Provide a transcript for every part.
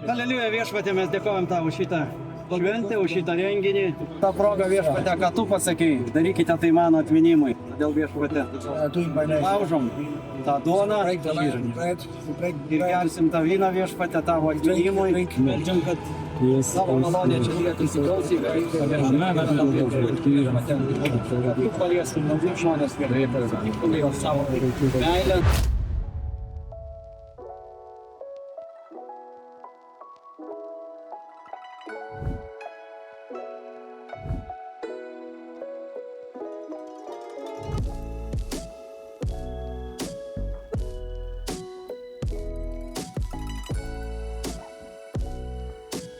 Aleliuja viešpatie, mes dėkojam tau už šitą šventę, už šitą renginį. Ta proga viešpatie, ką tu pasakei, darykite tai mano atminimui. Todėl viešpatie, laužom tą duoną ir gersim tą vyną viešpatie tavo atminimui. Meldžiam, kad savo malonę čia lieka įsiklausyk. Tu palieskim naujus žmonės, kurie savo meilę.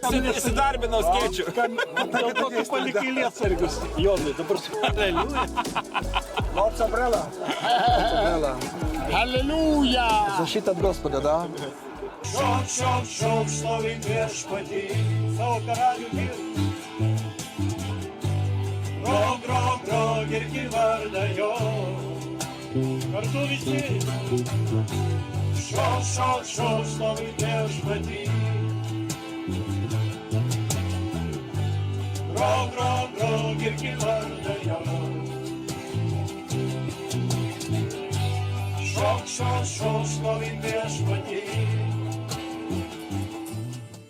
Įsidarbinau skėčių. Dėl to tu palikai lietsargius. Jonai, dabar su Aleliuja. Lopsa brela. Aleliuja! Защита от Господа, да? Šok, šlovink viešpatį, savo karalių vyrų. Grok, irgi vardą jo. Kartu visi. Šok, šlovink viešpatį. Grok, irgi vardą jo. Šok, šlovink viešpatį.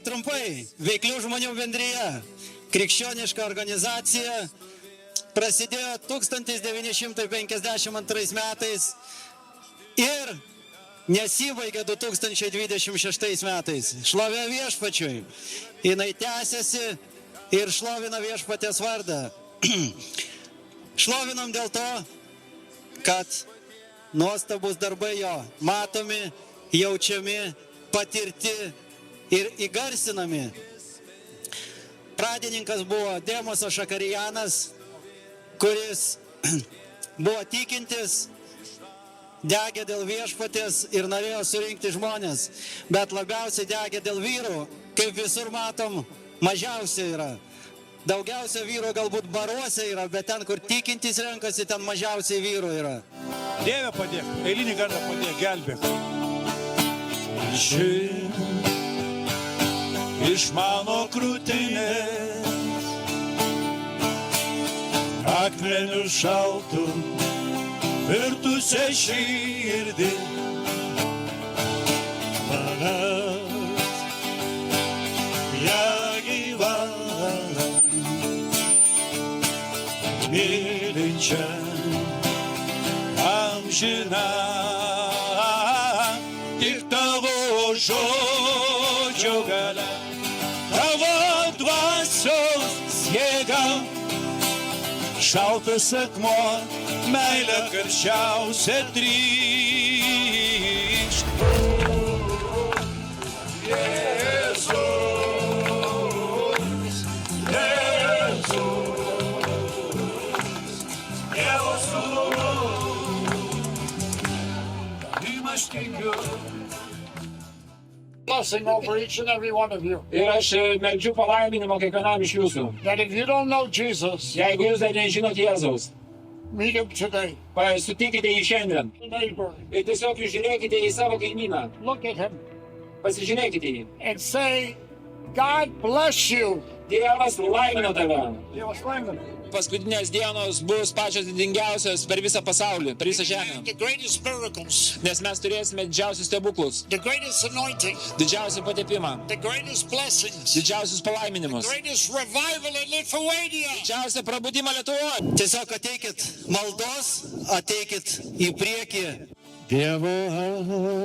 Trumpai, Veiklių žmonių bendrija, krikščioniška organizacija, prasidėjo 1952 metais ir nesibaigė 2026 metais. Šlovė viešpačiui, jinai tęsiasi ir šlovina viešpatės vardą. Šlovinam dėl to, kad nuostabus darbai jo matomi, jaučiami, patirti ir įgarsinami. Pradininkas buvo Demosas Šakarijanas, kuris buvo tikintis, degė dėl viešpatės ir norėjo surinkti žmonės, bet labiausiai degė dėl vyrų, kaip visur matom, mažiausiai yra. Daugiausia vyrų galbūt baruose yra, bet ten, kur tikintis renkasi, ten mažiausiai vyrų yra. Dieve padėk, eilinį kartą padėk, gelbėk. Iš mano krūtinės akmenių šaltų virtusią širdį manęs ją gyvą mylinčią amžiną tik tavo žodžio galia, tavo dvasios jėga, šaltas akmuo, meilė karščiausia trykšt. Jėzus, Dievo sūnus, aš tikiu. Blessing over each and every one of you. Ir aš meldžiu palaiminimo kiekvienam iš jūsų. That if you don't know Jesus, Jeigu jūs dar nežinot Jėzaus, meet him today. sutikite jį šiandien. Your neighbor, Ir tiesiog jūs žiūrėkite į savo kaimyną. look at him Pasižiūrėkite jį. and say, God bless you. Dievas laimina tave. Dievas laimina. Paskutinės dienos bus pačios didingiausios per visą pasaulį, per visą žemę. The greatest miracles, Nes mes turėsime didžiausius stebuklus, the greatest anointing, didžiausią patepimą, the greatest blessings, didžiausius palaiminimus, greatest revival in Lithuania. didžiausią prabudimą Lietuvoje. Tiesiog ateikit maldos, ateikit į priekį. Dievo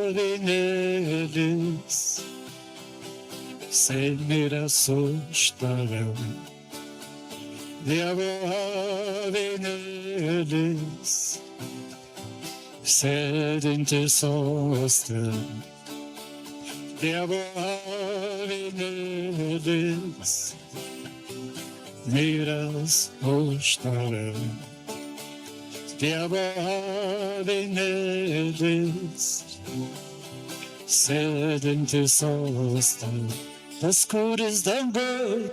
avinėlis, miręs už tave. Dievo avinėlis, sėdintis soste. Dievo avinėlis, miręs už tave. Dievo avinėlis, sėdintis soste. Tas, kuris danguj